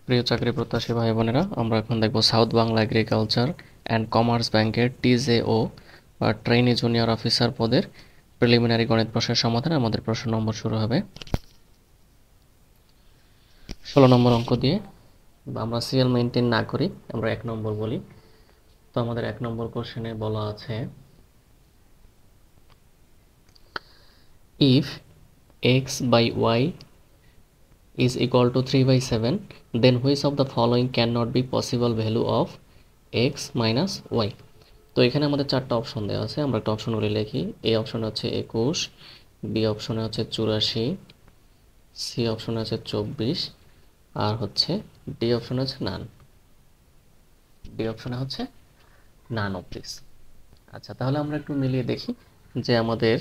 প্রিয় চাকরি প্রত্যাশী ভাই বোনেরা, আমরা এখন দেখব south Bangla agriculture and commerce ব্যাংকের টিজেও বা ট্রেনি জুনিয়র অফিসার পদের প্রিলিমিনারি গণিত প্রশ্নের সমাধান। আমাদের প্রশ্ন নম্বর শুরু হবে 16 নম্বর অঙ্ক দিয়ে। আমরা সিএল মেনটেন না করি, আমরা 1 নম্বর বলি। তো আমাদের 1 নম্বর কোশ্চেনে বলা আছে, if X by Y is equal to 3/7, then which of the following cannot be possible value of x minus y? তো এখানে আমাদের 4টা অপশন দেওয়া আছে, আমরা একটা অপশনগুলি লিখি। এ অপশনে হচ্ছে 21, বি অপশনে হচ্ছে 84, সি অপশনে হচ্ছে 24, আর হচ্ছে ডি অপশনে হচ্ছে নান। ডি অপশনে হচ্ছে নান অফ দিস। আচ্ছা, তাহলে আমরা একটু মিলিয়ে দেখি যে আমাদের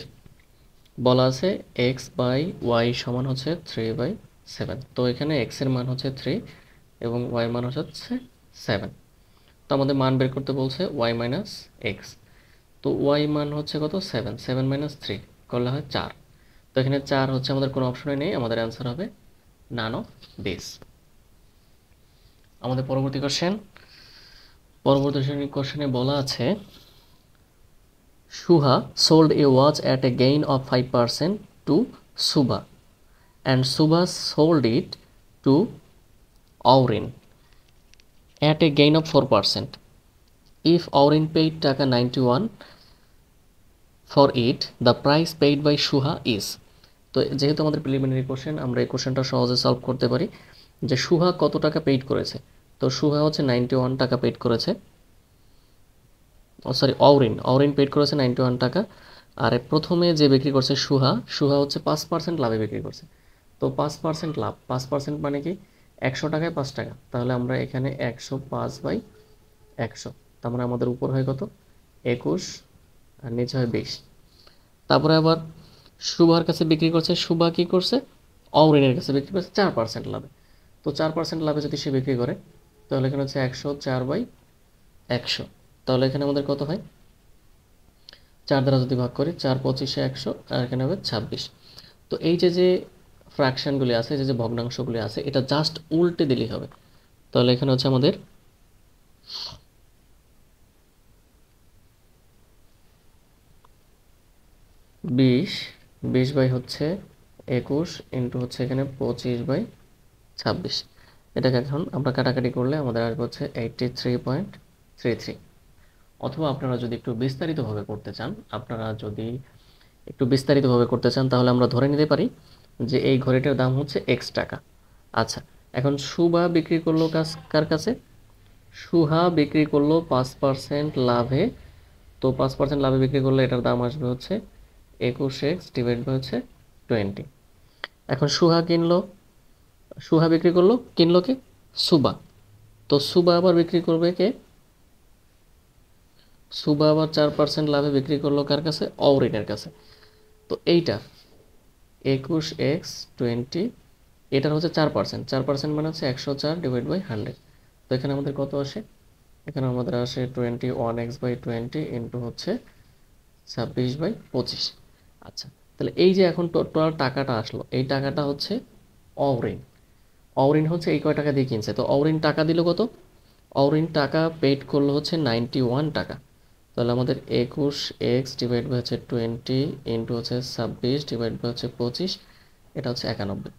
বলা আছে এক্স বাই ওয়াই সমান হচ্ছে 3/7। তো এখানে এক্স এর মান হচ্ছে 3 এবং ওয়াই মান হচ্ছে 7। তো আমাদের মান বের করতে বলছে ওয়াই মাইনাস এক্স। তো ওয়াই মান হচ্ছে কত? 7। 7 মাইনাস 3 করলে হয় 4। তো এখানে 4 হচ্ছে আমাদের কোনো অপশনে নেই, আমাদের অ্যান্সার হবে নান অফ দিস। আমাদের পরবর্তী কোশ্চেনে বলা আছে, Suha sold a watch at a gain of 5% to Subha and Subha sold it to Aurin at a gain of 4%. If Aurin paid টাকা 91 for it, the price paid by Shuha is. তো যেহেতু আমাদের preliminary question, আমরা এই কোশ্চেনটা সহজে solve করতে পারি যে সুহা কত টাকা পেইড করেছে। তো সুহা হচ্ছে 91 টাকা পেইড করেছে, অরিন পেইড করেছে 91 টাকা। আর প্রথমে যে বিক্রি করছে সুহা হচ্ছে 5% লাভে বিক্রি করছে। তো 5% লাভ, 5% মানে কি 100 টাকায় 5 টাকা। তাহলে আমরা এখানে 105/100, তার মানে আমাদের উপর হয় কত? 21 আর নিচে হয় 20। তারপরে আবার সুভার কাছে বিক্রি করছে, সুভা কি করছে? অরিনের কাছে বিক্রি করছে 4% লাভে। তো 4% লাভে যদি সে বিক্রি করে, তাহলে এখানে হচ্ছে 104/100। তাহলে এখানে আমাদের কত হয়? 4 দ্বারা যদি ভাগ করি, 4×25 100, আর এখানে হবে 26। তো এই যে ফ্র্যাকশনগুলি আছে, যে ভগ্নাংশগুলি আছে, এটা জাস্ট উল্টে দিলেই হবে। তাহলে এখানে হচ্ছে আমাদের 20 বাই হচ্ছে 21 ইন্টু হচ্ছে এখানে 25/26। এটাকে এখন আমরা কাটাকাটি করলে আমাদের আসবে হচ্ছে 83.33। অথবা আপনারা যদি একটু বিস্তারিতভাবে করতে চান তাহলে আমরা ধরে নিতে পারি যে এই ঘড়িটার দাম হচ্ছে এক্স টাকা। আচ্ছা, এখন সুভা বিক্রি করলো কার কাছে? সুহা বিক্রি করলো 5% লাভে। তো 5% লাভে বিক্রি করলে এটার দাম আসবে হচ্ছে 21x ডিভাইড বাই হচ্ছে 20। এখন সুহা বিক্রি করলো, কিনলো কে? সুবা। তো সুবা আবার বিক্রি করবে কে? সুবা আবার 4% লাভে বিক্রি করলো কার কাছে? অরিনের কাছে। তো এইটা 21x20, এটার হচ্ছে 4%। 4% মানে হচ্ছে 104 ডিভাইড বাই 100। তো এখানে আমাদের কত আসে? এখানে আমাদের আসে 21x/20 ইন্টু হচ্ছে 26/25। আচ্ছা, তাহলে এই যে এখন টোটাল টাকাটা আসলো, এই টাকাটা হচ্ছে অরিন। অরিন হচ্ছে এই কয় টাকা দিয়ে কিনছে। তো অরিন টাকা দিল কত? অরিন টাকা পেইড করলো হচ্ছে 91 টাকা। তাহলে আমাদের 21x ডিভাইড বাই হচ্ছে 20 ইন্টু হচ্ছে 26 ডিভাইড বাই হচ্ছে 25, এটা হচ্ছে 91।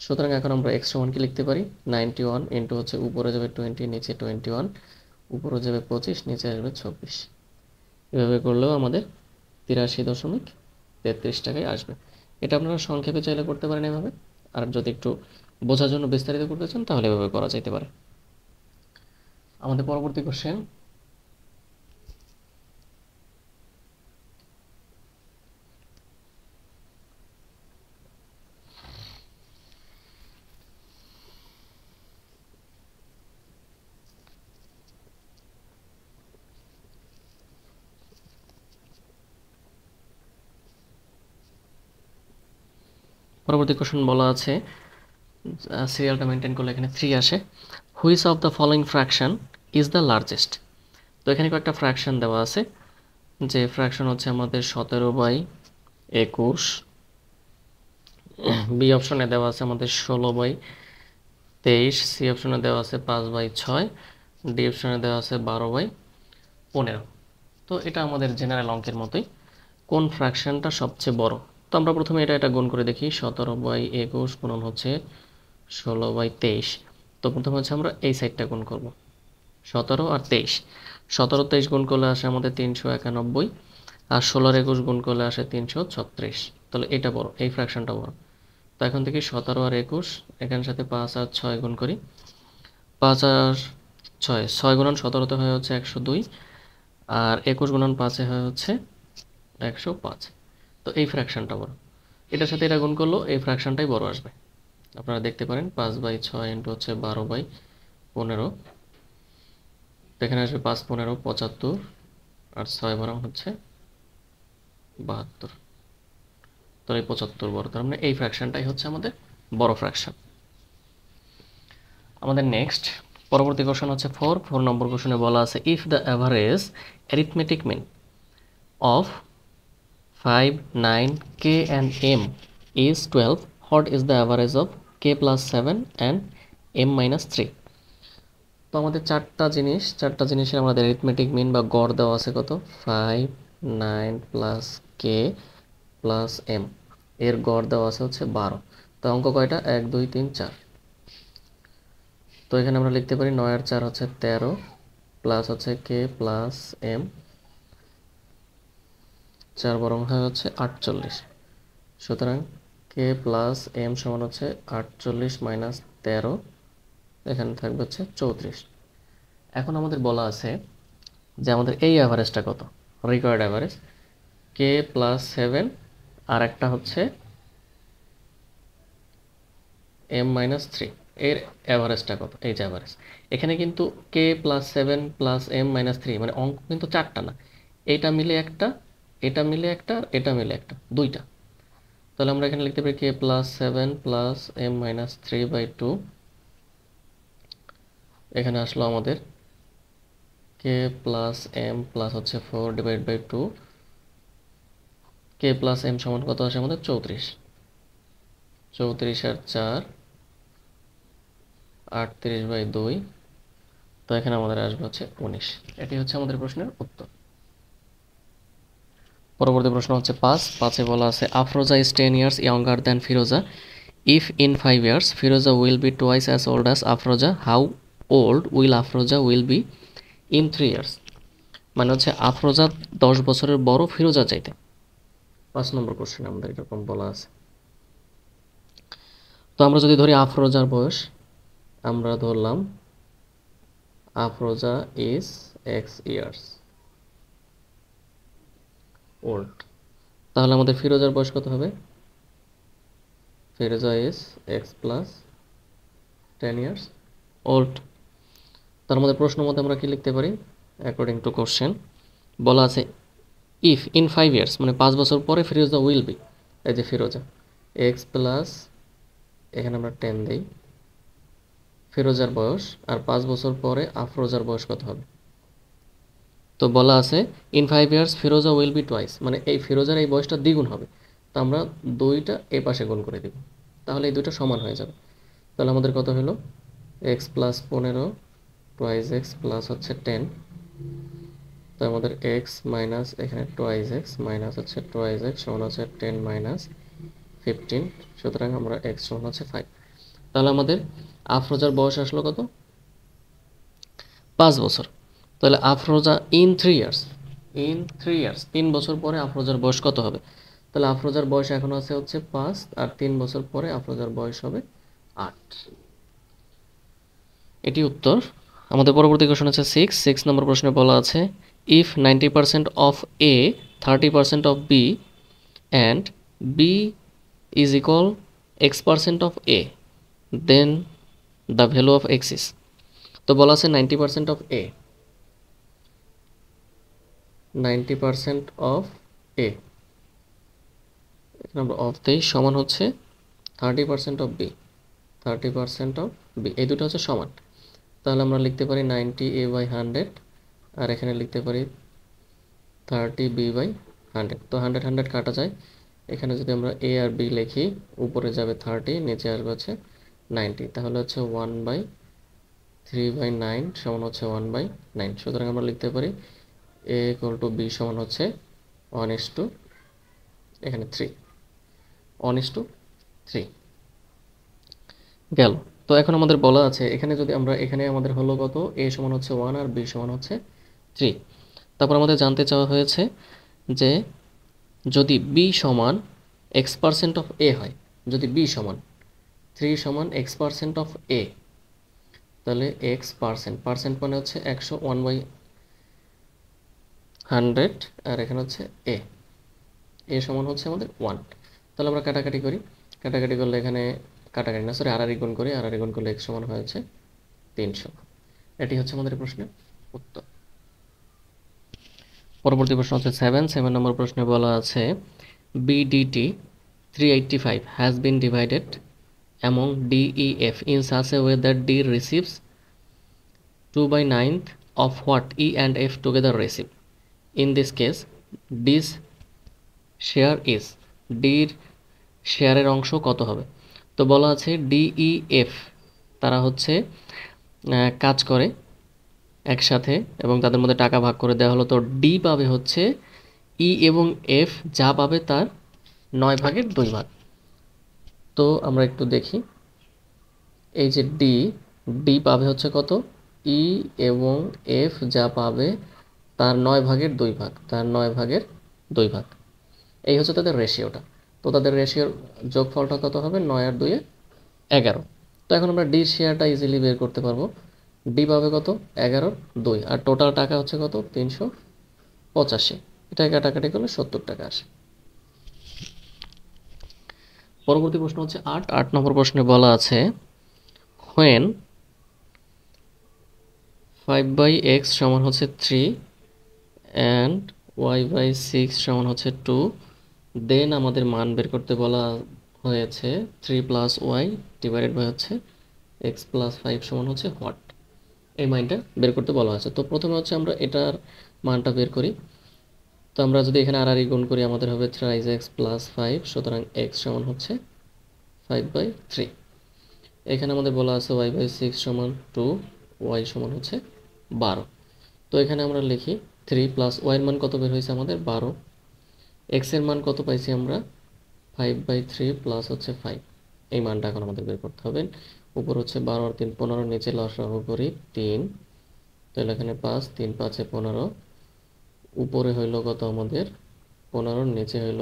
সুতরাং এখন আমরা এক্স সমান কি লিখতে পারি? 91 ইন্টু হচ্ছে উপরে যাবে 20, নিচে 21, উপরে যাবে 25, নিচে আসবে 26। এভাবে করলেও আমাদের 83.33 টাকায় আসবে। এটা আপনারা সংক্ষেপে চাইলে করতে পারেন এভাবে, আর যদি একটু বোঝার জন্য বিস্তারিত করতে চান তাহলে এভাবে করা যেতে পারে। আমাদের পরবর্তী কোশ্চেন, বলা আছে, সিরিয়ালটা মেনটেন করলে এখানে 3 আসে। Which of the following fraction is the largest? তো এখানে কয়েকটা ফ্র্যাকশন দেওয়া আছে, যে ফ্র্যাকশন হচ্ছে আমাদের 17/21। বি অপশনে দেওয়া আছে আমাদের 16/23। 23, সি অপশনে দেওয়া আছে 5/6, ডি অপশনে দেওয়া আছে 12/15। তো এটা আমাদের জেনারেল অঙ্কের মতোই, কোন ফ্র্যাকশনটা সবচেয়ে বড়। তো আমরা প্রথমে এটা গুণ করে দেখি, 17/21 গুণন হচ্ছে 16/23। তো প্রথমে হচ্ছে আমরা এই সাইডটা গুণ করব, 17 আর 23। 17 23 গুণ করলে আসে আমাদের 391, আর 16 আর 21 গুণ করলে আসে 336। তাহলে এটা বড়, এই ফ্র্যাকশনটা বড়। তো এখন থেকে 17 আর 21, এখানের সাথে 5 আর 6 গুণ করি। 5 আর 6, 6 গুণন 17তে হয় হচ্ছে 102, আর 21 গুণন 5-এ হয় হচ্ছে 105। তো এই ফ্র্যাকশনটা বড়, এটার সাথে এটা গুণ করলেও এই ফ্র্যাকশনটাই বড় আসবে। আপনারা দেখতে পারেন 5/6 ইন্টু হচ্ছে 12/15, তো এখানে আসবে 5 15 75, আর 6 বরং হচ্ছে 72। তো এই 75 বড়, তার মানে এই ফ্র্যাকশনটাই হচ্ছে আমাদের বড় ফ্র্যাকশন। আমাদের নেক্সট পরবর্তী কোশ্চেন হচ্ছে 4 নম্বর কোশ্চেনে বলা আছে, if the average arithmetic mean of 5, 9, k and m is 12, what is the average of k plus 7 and m minus 3? তো আমাদের চারটা জিনিসের আমাদের অ্যারিথমেটিক মিন বা গড় দেওয়া আছে কত, 5, 9 প্লাস কে প্লাস এম, এর গড় দেওয়া আছে হচ্ছে 12। তো অঙ্ক কয়টা, 1 2 3 4। তো এখানে আমরা লিখতে পারি 9 আর 4 হচ্ছে 13, প্লাস হচ্ছে কে প্লাস এম, 4 বরং হয় হচ্ছে 48। সুতরাং কে প্লাস এম সমান হচ্ছে 48 মাইনাস 13, এখানে থাকবে হচ্ছে 34। এখন আমাদের বলা আছে যে আমাদের এই অ্যাভারেজটা কত, রিকোয়ার্ড অ্যাভারেজ কে প্লাস 7, আর একটা হচ্ছে এম মাইনাস 3, এর অ্যাভারেজটা কত, এই যে অ্যাভারেজ। এখানে কিন্তু k plus 7 plus M minus 3 মানে অঙ্ক কিন্তু চারটা না, এটা মিলে একটা, এটা মিলে একটা, এটা মিলে একটা, দুইটা। তাহলে আমরা এখানে লিখতে পারি k plus 7 plus M minus 3/2, এখানে আসলো আমাদের কে প্লাস এম প্লাস হচ্ছে 4/2, কে প্লাস এম সমান কত আসে আমাদের 34, 34 আর 4 38/2। তো এখানে আমাদের আসবে হচ্ছে 19। এটি হচ্ছে আমাদের প্রশ্নের উত্তর। পরবর্তী প্রশ্ন হচ্ছে 5-এ বলা আছে, Afroza is 10 years younger than Firoza, if in 5 years Firoza will be twice as old as Afroza, how old will Afroza will be in 3 years? মানে হচ্ছে আফরোজা 10 বছরের বড় ফিরোজা চাইতে। 5 নম্বর কোশ্চেন আমাদের এরকম বলা আছে। তো আমরা যদি ধরি আফরোজার বয়স, আমরা ধরলাম Afroza is x years old, তাহলে আমাদের ফিরোজার বয়স কত হবে, Firoza is x plus 10 years old. তার মধ্যে প্রশ্ন মতে আমরা কি লিখতে পারি, অ্যাকর্ডিং টু কোশ্চেন বলা আছে ইফ ইন 5 ইয়ার্স মানে 5 বছর পরে ফিরোজা উইল বি, এই যে ফিরোজা এক্স প্লাস, এখানে আমরা 10 দিই, ফিরোজার বয়স, আর 5 বছর পরে আফরোজার বয়স কত হবে। তো বলা আছে in 5 years Firoza will be twice, মানে এই ফিরোজার এই বয়সটা দ্বিগুণ হবে। তো আমরা দুইটা এই পাশে গুণ করে দেব, তাহলে এই দুটো সমান হয়ে যাবে। তাহলে আমাদের কত হলো, x plus 15 twice x plus হচ্ছে 10, তো আমাদের এক্স মাইনাস এখানে টুয়াইস এক্স মাইনাস হচ্ছে টুয়াইস এক্স সমান হচ্ছে 10 মাইনাস 15, সুতরাং আমরা এক্স সমান হচ্ছে 5। তাহলে আমাদের আফরোজার বয়স আসলো কত, 5 বছর। তাহলে Afroza in 3 years, in 3 years 3 বছর পরে আফরোজার বয়স কত হবে। তাহলে আফরোজার বয়স এখন আছে হচ্ছে 5, আর 3 বছর পরে আফরোজার বয়স হবে 8। এটি উত্তর। আমাদের পরবর্তী কোশ্চেন হচ্ছে 6 নম্বর প্রশ্নে বলা আছে, if 90% of A 30% of B and B is equal x% of A, then the value of X is. তো বলা আছে 90% অফ এ, 90% অফ এ, এখানে আমরা অফ দেই, সমান হচ্ছে 30% অফ বি, 30% অফ বি, এই দুটো হচ্ছে সমান। তাহলে আমরা লিখতে পারি 90a/100, আর এখানে লিখতে পারি 30b/100। তো 100 100 কাটা যায়, এখানে যদি আমরা এ আর বি লিখি, উপরে যাবে 30, নিচে আসবে হচ্ছে 90, তাহলে হচ্ছে 1/3/9 সমান হচ্ছে 1/9। সুতরাং আমরা লিখতে পারি a ইকুয়াল টু b সমান হচ্ছে 1:, এখানে 3, 1:3 গেল। তো এখন আমাদের বলা আছে এখানে যদি আমরা এখানে আমাদের হলো কত, a সমান হচ্ছে 1 আর b সমান হচ্ছে 3। তারপর আমাদের জানতে চাওয়া হয়েছে যে যদি b সমান x% অফ a হয়, যদি b সমান 3 সমান x% অফ a, তাহলে x% মানে হচ্ছে 100, 1/100, আর এখানে হচ্ছে a সমান হচ্ছে আমাদের 1। তাহলে আমরা কাটাকাটি করি, কাটাকাটি করলে এখানে কাটাকাটি না, সরি আড়াআড়ি গুণ করি, আড়াআড়ি গুণ করলে x সমান হয়েছে 300। এটি হচ্ছে আমাদের প্রশ্নের উত্তর। পরবর্তী প্রশ্ন হচ্ছে 7 নম্বর প্রশ্নে বলা আছে BDT 385 has been divided among DEF in such a way that D receives 2/9 of what E and F together receive. In this case, D's share is, ডির শেয়ারের অংশ কত হবে? তো বলা আছে DEF তারা হচ্ছে কাজ করে একসাথে এবং তাদের মধ্যে টাকা ভাগ করে দেওয়া হলো। তো ডি পাবে হচ্ছে ই এবং এফ যা পাবে তার 9/2 তো আমরা একটু দেখি, এই যে ডি পাবে হচ্ছে কত, ই এবং এফ যা পাবে তার 9/2, তার 9/2। এই হচ্ছে তাদের রেশিওটা। তো তাদের রেশিওর যোগফলটা কত হবে, 9 আর 2 11। তো এখন আমরা ডি শেয়ারটা ইজিলি বের করতে পারবো। ডি পাবে কত, 11/2, আর টোটাল টাকা হচ্ছে কত, 385। এটা কাটাকাটি করলে 70 টাকা আসে। পরবর্তী প্রশ্ন হচ্ছে 8 নম্বর প্রশ্নে বলা আছে when 5/x সমান হচ্ছে 3 and y/6 সমান হচ্ছে 2, দেন আমাদের মান বের করতে বলা হয়েছে 3 + y ডিভাইডেড বাই হচ্ছে x + 5 সমান হচ্ছে হোয়াট, এই মানটা বের করতে বলা হয়েছে। তো প্রথমে হচ্ছে আমরা এটার মানটা বের করি। তো আমরা যদি এখানে আর গুণ করি আমাদের হবে 3x + 5, সুতরাং x সমান হচ্ছে 5/3। এখানে আমাদের বলা আছে y/6 সমান 2, y সমান হচ্ছে 12। তো এখানে আমরা লিখি 3 + y এর মান কত বের হয়েছে আমাদের 12, x এর মান কত পাইছি আমরা 5/3 প্লাস হচ্ছে 5, এই মানটা এখন আমাদের বের করতে হবে। উপর হচ্ছে 12 আর 3 15, নিচে লসাগু করি 3, তাহলে এখানে 5, 3 5 15, উপরে হইল কত আমাদের 15, নিচে হইল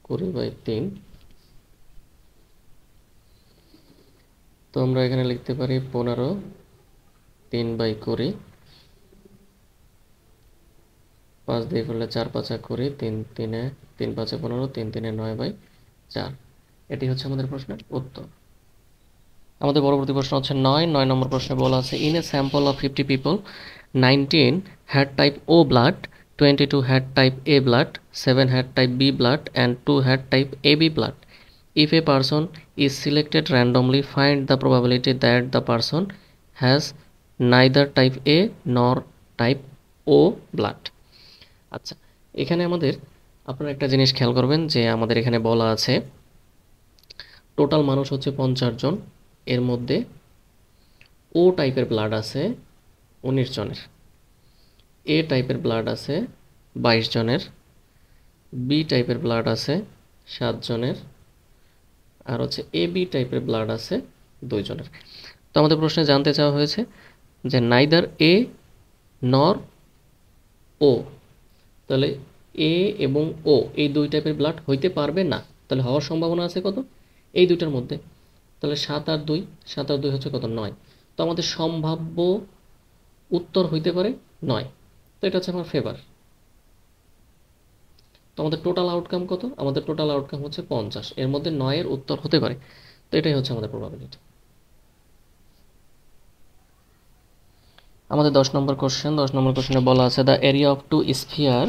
20/3। তো আমরা এখানে লিখতে পারি 15 3/20, 5 দিয়ে করলে 4 5 20, 3 3 3 5 15, 3 3 9/4। এটি হচ্ছে আমাদের প্রশ্নের উত্তর। আমাদের পরবর্তী প্রশ্ন হচ্ছে 9 নম্বর প্রশ্নে বলা আছে in a sample of 50 people 19 had type O blood, 22 had type A blood, 7 had type B blood and 2 had type AB blood. If a person is selected randomly, find the probability that the person has neither type A nor type O blood. আচ্ছা, এখানে আমাদের আপনারা একটা জিনিস খেয়াল করবেন যে আমাদের এখানে বলা আছে টোটাল মানুষ হচ্ছে 50 জন, এর মধ্যে ও টাইপের ব্লাড আছে 19 জনের, এ টাইপের ব্লাড আছে 22 জনের, বি টাইপের ব্লাড আছে 7 জনের, আর হচ্ছে এ বি টাইপের ব্লাড আছে 2 জনের। তো আমাদের প্রশ্নে জানতে চাওয়া হয়েছে যে নাইদার এ নর ও, তাহলে এ এবং ও এই 2 টাইপের ব্লাড হইতে পারবে না, তাহলে হওয়ার সম্ভাবনা আছে কত, এই দুইটার মধ্যে। তাহলে 7 আর 2, 7 আর 2 হচ্ছে কত, 9। তো আমাদের সম্ভাব্য উত্তর হইতে পারে 9, তো এটা হচ্ছে আমার ফেভার। তো আমাদের টোটাল আউটকাম কত, আমাদের টোটাল আউটকাম হচ্ছে 50, এর মধ্যে 9 এর উত্তর হতে পারে। তো এটাই হচ্ছে আমাদের প্রবাবিলিটি। আমাদের 10 নম্বর কোশ্চেনে বলা আছে the area of 2 sphere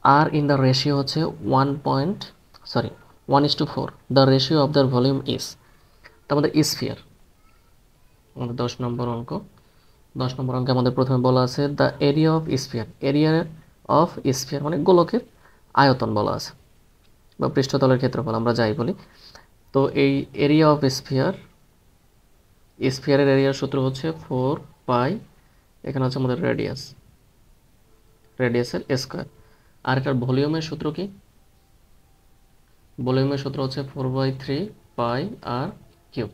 are in the ratio হচ্ছে 1:4, the ratio of the volume is. তো আমাদের স্ফিয়ার, আমাদের 10 নম্বর অঙ্কে আমাদের প্রথমে বলা আছে দ্য এরিয়া অফ স্ফিয়ার মানে গোলকের আয়তন বলা আছে বা পৃষ্ঠতলের ক্ষেত্রফল আমরা যাই বলি। তো এই এরিয়া অফ স্ফিয়ার স্ফিয়ারের এরিয়ার সূত্র হচ্ছে 4 পাই, এখানে হচ্ছে আমাদের রেডিয়াসের স্কোয়ার। আর এটার ভলিউমের সূত্র কি? ভলিউমের সূত্র হচ্ছে 4/3 পাই আর কিউব।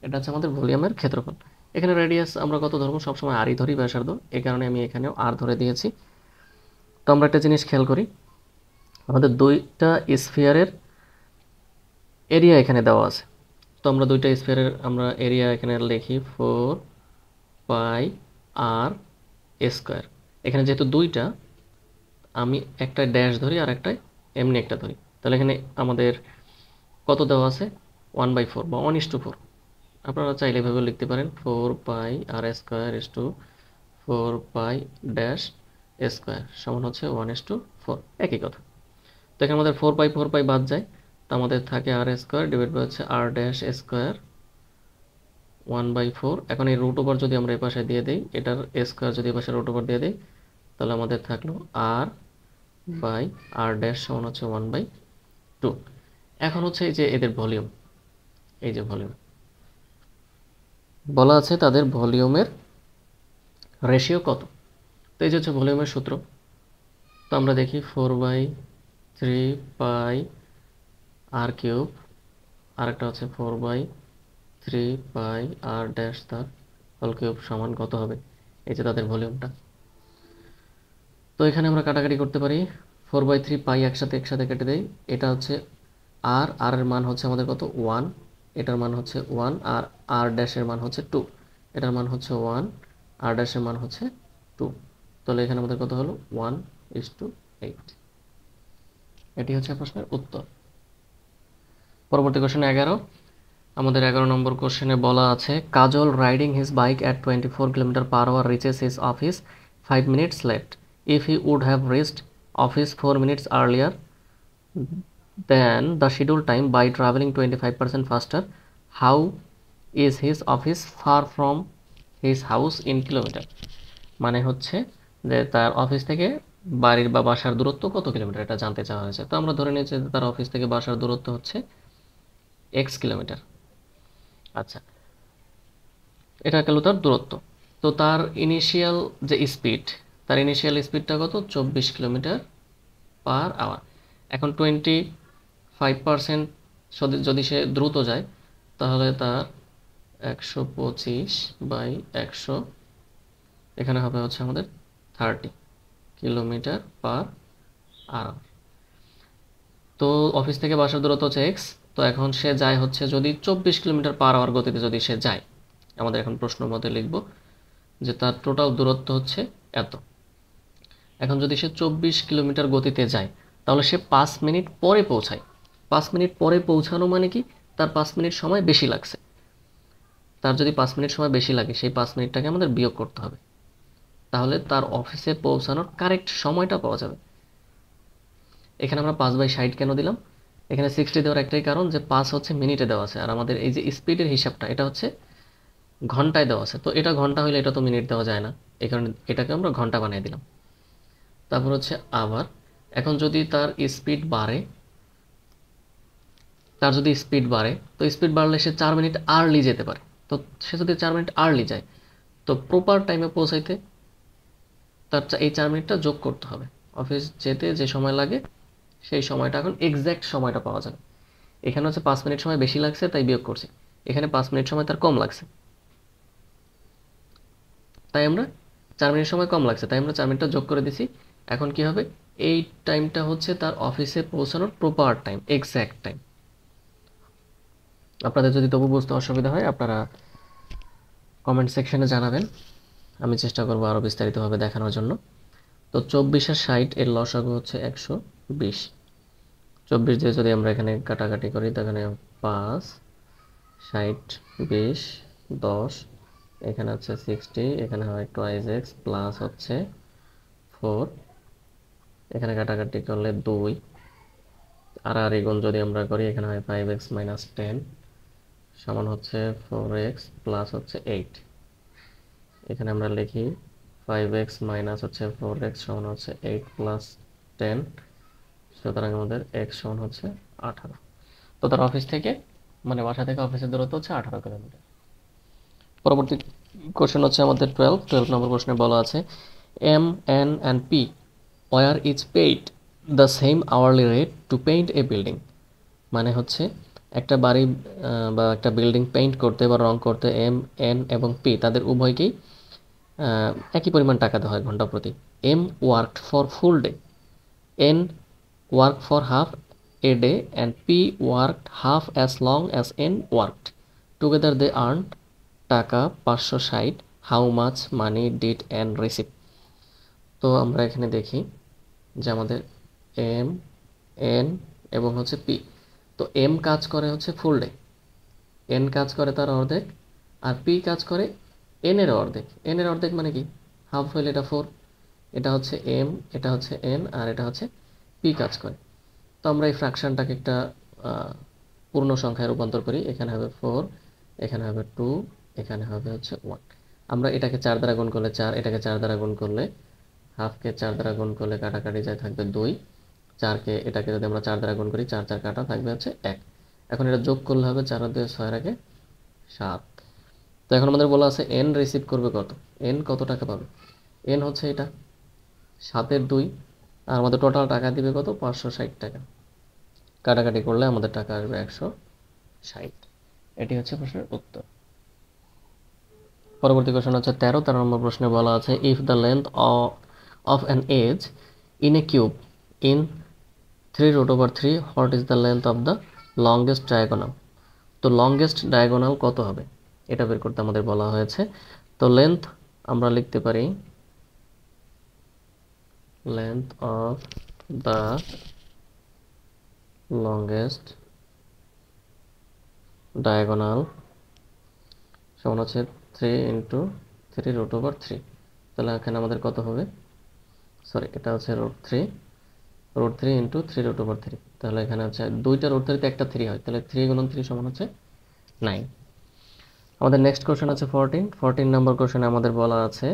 এটা হচ্ছে আমাদের ভলিউমের ক্ষেত্রফল। এখানে রেডিয়াস আমরা কত ধরবো? সবসময় আরই ধরি ব্যাসার্ধ, এই কারণে আমি এখানেও আর ধরে দিয়েছি। তো আমরা একটা জিনিস খেয়াল করি, আমাদের দুইটা স্ফিয়ারের এরিয়া এখানে দেওয়া আছে। তো আমরা দুইটা স্ফিয়ারের আমরা এরিয়া এখানে লিখি 4 পাই আর স্কোয়ার। এখানে যেহেতু দুইটা, আমি একটা ড্যাশ ধরি আর একটা এমনি একটা ধরি, তাহলে এখানে আমাদের কত দেওয়া আছে? 1/4 বা 1:4। আপনারা চাইলে এভাবে লিখতে পারেন 4 pi r square is to 4 pi dash square সমান হচ্ছে 1:4, একই কথা। তো এখানে আমাদের 4 পাই বাদ যায়, তো আমাদের থাকে আর স্কোয়ার ডিভাইড বাই হচ্ছে আর ড্যাশ স্কোয়ার 1/4। এখন এই রুট ওভার যদি আমরা এই পাশে দিয়ে দিই, এটার স্কোয়ার যদি এই পাশে রুট ওভার দিয়ে দিই, তাহলে আমাদের থাকলো আর বাই আর ড্যাশ সমান হচ্ছে 1/2। এখন হচ্ছে এই যে এদের ভলিউম, এই যে ভলিউম বলা আছে তাদের ভলিউমের রেশিও কত। তো এই যে হচ্ছে ভলিউমের সূত্র। তো আমরা দেখি 4/3 পাই আর কিউব, আর একটা হচ্ছে 4/3 পাই আর ড্যাশ তার হোল কিউব সমান কত হবে? এই যে তাদের ভলিউমটা। তো এখানে আমরা কাটাকাটি করতে পারি, 4/3 পাই একসাথে একসাথে কেটে দেই, এটা হচ্ছে আর এর মান হচ্ছে আমাদের কত? 1, এটার মান হচ্ছে 1, আর আর ড্যাশের মান হচ্ছে 2, এটার মান হচ্ছে 1, আর ড্যাশের মান হচ্ছে 2। তাহলে এখানে আমাদের কত হলো? 1:8। এটি হচ্ছে প্রশ্নের উত্তর। পরবর্তী কোশ্চেন 11। আমাদের 11 নম্বর কোশ্চেনে বলা আছে, Kajal riding his bike at 24 km/h reaches his office 5 minutes late. If he would have reached office 4 minutes earlier than the scheduled time by traveling 25% faster, how is his office far from his house in kilometer? মানে হচ্ছে যে তার office থেকে বাড়ির বা বাসার দূরত্ব কত কিলোমিটার, এটা জানতে চাওয়া হয়েছে। তো আমরা ধরে নিয়েছি যে তার অফিস থেকে বাসার দূরত্ব হচ্ছে x কিলোমিটার। আচ্ছা, এটা গেল তার দূরত্ব। তো তার ইনিশিয়াল যে স্পিড, তার ইনিশিয়াল স্পিডটা কত? 24 km/h। এখন 25% যদি সে দ্রুত যায়, তাহলে তার 125/100, এখানে হবে হচ্ছে আমাদের 30 km/h। তো অফিস থেকে বাসার দূরত্ব হচ্ছে এক্স। তো এখন সে যায় হচ্ছে যদি 24 km/h গতিতে যদি সে যায়, আমাদের এখন প্রশ্ন মতে লিখব যে তার টোটাল দূরত্ব হচ্ছে এত। এখন যদি সে 24 কিলোমিটার গতিতে যায়, তাহলে সে 5 মিনিট পরে পৌঁছায়। 5 মিনিট পরে পৌঁছানো মানে কি? তার 5 মিনিট সময় বেশি লাগছে। তার যদি 5 মিনিট সময় বেশি লাগে, সেই 5 মিনিটটাকে আমাদের বিয়োগ করতে হবে, তাহলে তার অফিসে পৌঁছানোর কারেক্ট সময়টা পাওয়া যাবে। এখানে আমরা 5/60 কেন দিলাম? এখানে 60 দেওয়ার একটাই কারণ যে 5 হচ্ছে মিনিটে দেওয়া আছে, আর আমাদের এই যে স্পিডের হিসাবটা এটা হচ্ছে ঘন্টায় দেওয়া আছে। তো এটা ঘন্টা হলে এটা তো মিনিট দেওয়া যায় না, এই কারণে এটাকে আমরা ঘন্টা বানিয়ে দিলাম। তারপর হচ্ছে আবার এখন যদি তার স্পিড বাড়ে, তো স্পিড বাড়লে সে 4 মিনিট আর্লি যেতে পারে। তো সে যদি 4 মিনিট আর্লি যায়, তো প্রপার টাইমে পৌঁছাইতে তার এই 4 মিনিটটা যোগ করতে হবে। অফিস যেতে যে সময় লাগে সেই সময়টা এখন এক্স্যাক্ট সময়টা পাওয়া যাবে। এখানে হচ্ছে 5 মিনিট সময় বেশি লাগছে তাই বিয়োগ করছি, এখানে 5 মিনিট সময় তার কম লাগছে, তাই আমরা 4 মিনিট সময় কম লাগছে তাই আমরা 4 মিনিটটা যোগ করে দিছি। এখন কি হবে? এই টাইমটা হচ্ছে তার অফিসে পৌঁছানোর প্রপার টাইম, এক্স্যাক্ট টাইম। আপনাদের যদি তবু বুঝতে অসুবিধা হয়, আপনারা কমেন্ট সেকশনে জানাবেন, আমি চেষ্টা করবো আরও বিস্তারিতভাবে দেখানোর জন্য। তো 24 আর 60 এর লসাগু হচ্ছে 120। 24 দিয়ে যদি আমরা এখানে কাটাকাটি করি, তাহলে 5, 60, 20, 10, এখানে হচ্ছে 60, এখানে হয় টুয়াইস এক্স প্লাস হচ্ছে 4, এখানে কাটাকাটি করলে 2, আর গুণ যদি আমরা করি, এখানে হয় 5x - 10 সমান হচ্ছে 4x প্লাস হচ্ছে 8। এখানে আমরা লিখি 5x মাইনাস হচ্ছে 4x সমান হচ্ছে 8 প্লাস 10, সুতরাং আমাদের x সমান হচ্ছে 18। তো তার অফিস থেকে মানে বাসা থেকে অফিসের দূরত্ব হচ্ছে 18 কিলোমিটার। পরবর্তী কোশ্চেন হচ্ছে আমাদের 12 নম্বর প্রশ্নে বলা আছে M N and P are is paid the same hourly rate to paint a building. মানে হচ্ছে একটা বাড়ি বা একটা বিল্ডিং পেইন্ট করতে বা রং করতে এম এন এবং পি তাদের উভয়কেই একই পরিমাণ টাকা দেওয়া হয় ঘন্টা প্রতি। M worked for full day, N work for half a day and P worked half as long as N worked. Together they earned টাকা 560। How much money did N receive. তো আমরা এখানে দেখি যে আমাদের এম এন এবং হচ্ছে P. তো এম কাজ করে হচ্ছে ফুল ডে, এন কাজ করে তার অর্ধেক, আর পি কাজ করে এন এর অর্ধেক। এন এর অর্ধেক মানে কি, হাফ হইলে এটা 4। এটা হচ্ছে এম, এটা হচ্ছে এন, আর এটা হচ্ছে পি কাজ করে। তো আমরা এই ফ্র্যাকশনটাকে একটা পূর্ণ সংখ্যায় রূপান্তর করি। এখানে হবে 4, এখানে হবে 2, এখানে হবে হচ্ছে 1। আমরা এটাকে 4 দ্বারা গুণ করলে 4, এটাকে 4 দ্বারা গুণ করলে, হাফকে 4 দ্বারা গুণ করলে কাটাকাটি যায় থাকবে 2, 4কে এটাকে যদি আমরা 4 দ্বারা গুণ করি 4 4 কাটা থাকবে হচ্ছে 1। এখন এটা যোগ করলে হবে 4 আর 2 6 এর আগে 7। তো এখন আমাদের বলা আছে এন রিসিভ করবে কত, এন কত টাকা পাবে। এন হচ্ছে এটা 7 এর 2, আর আমাদের টোটাল টাকা দিবে কত, 560 টাকা। কাটাকাটি করলে আমাদের টাকা আসবে 160। এটি হচ্ছে প্রশ্নের উত্তর। পরবর্তী কোশ্চেন হচ্ছে 13 নম্বর প্রশ্নে বলা আছে if the length of an edge in a cube in 3√3 what is the length of the longest diagonal. তো লংগেস্ট ডায়াগোনাল কত হবে এটা বের করতে আমাদের বলা হয়েছে। তো লেন্থ আমরা লিখতে পারি length of the longest diagonal সমান হচ্ছে 3 × 3√3। তাহলে এখানে আমাদের কত হবে, সরি এটা হচ্ছে √3 × 3√3। তাহলে এখানে হচ্ছে দুইটা √3 একটা 3 হয়, তাহলে 3 × 3 সমান হচ্ছে 9। আমাদের নেক্সট কোশ্চেন আছে 14 নম্বর কোশ্চেনে আমাদের বলা আছে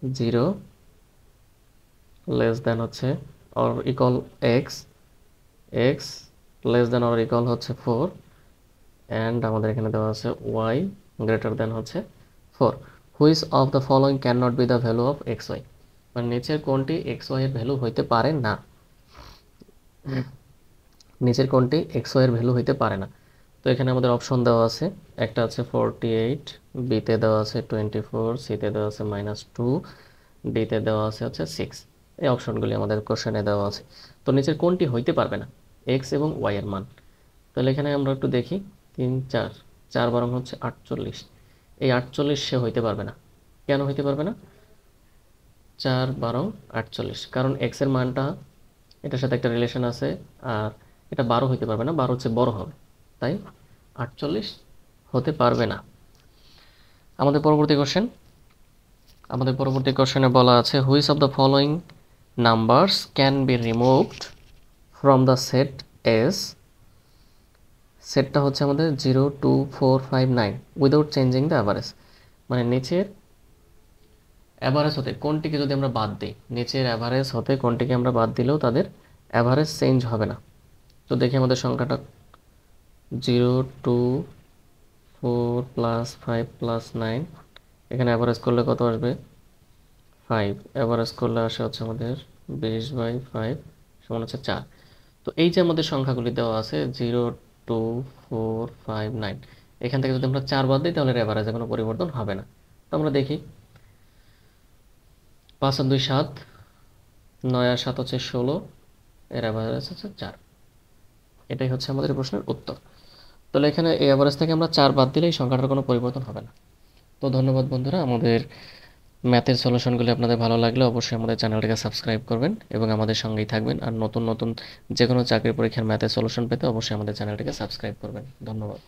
0 লেস দেন হচ্ছে or equal x, x less than or equal হচ্ছে 4, অ্যান্ড আমাদের এখানে দেওয়া আছে ওয়াই গ্রেটার দেন হচ্ছে 4। Which of the following can not be the value of X Y. মানে নিচের কোনটি এক্স ওয়াই এর ভ্যালু হইতে পারে না, নিচের কোনটি এক্স ওয়াই এর ভ্যালু হইতে পারে না। তো এখানে আমাদের অপশন দেওয়া আছে, একটা আছে 48, বিতে দেওয়া আছে 24, সিতে দেওয়া আছে -2, ডিতে দেওয়া আছে হচ্ছে 6। এই অপশনগুলি আমাদের কোশ্চেনে দেওয়া আছে। তো নিচের কোনটি হইতে পারবে না, এক্স এবং ওয়াই এর মান। তাহলে এখানে আমরা একটু দেখি 3 4, 4 বরং হচ্ছে 48। এই 48 সে হইতে পারবে না। কেন হইতে পারবে না, 4 12 48, কারণ এক্স এর মানটা এটার সাথে একটা রিলেশন আছে, আর এটা 12 হইতে পারবে না, 12 হচ্ছে বড় হবে, তাই 48 হতে পারবে না। আমাদের পরবর্তী কোশ্চেনে বলা আছে which of the following numbers can be removed from the set S. সেটটা হচ্ছে আমাদের 0 2 4 5 9 উইদাউট চেঞ্জিং দ্য অ্যাভারেজ। মানে নিচের অ্যাভারেজ হতে কোনটিকে যদি আমরা বাদ দিই, নিচের অ্যাভারেজ হতে কোনটিকে আমরা বাদ দিলেও তাদের অ্যাভারেজ চেঞ্জ হবে না। তো দেখি আমাদের সংখ্যাটা 0 2 4 + 5 + 9, এখানে অ্যাভারেজ করলে কত আসবে 5, অ্যাভারেজ করলে আসে হচ্ছে আমাদের 20/5 সমান হচ্ছে 4। তো এই যে আমাদের সংখ্যাগুলি দেওয়া আছে 0 2 4 5 9, এখান থেকে যদি আমরা 4 বাদ দিই তাহলে অ্যাভারেজে কোনো পরিবর্তন হবে না। তো আমরা দেখি 5 আর 2 7, 9 আর 7 হচ্ছে 16, এর অ্যাভারেজ হচ্ছে 4। এটাই হচ্ছে আমাদের প্রশ্নের উত্তর। তাহলে এখানে এই অ্যাভারেজ থেকে আমরা 4 বাদ দিলে এই সংখ্যাটার কোনো পরিবর্তন হবে না। তো ধন্যবাদ বন্ধুরা। আমাদের ম্যাথের সলিউশনগুলি আপনাদের ভালো লাগলে অবশ্যই আমাদের চ্যানেলটিকে সাবস্ক্রাইব করবেন এবং আমাদের সঙ্গেই থাকবেন। আর নতুন নতুন যে কোনো চাকরির পরীক্ষার ম্যাথের সলিউশন পেতে অবশ্যই আমাদের চ্যানেলটিকে সাবস্ক্রাইব করবেন। ধন্যবাদ।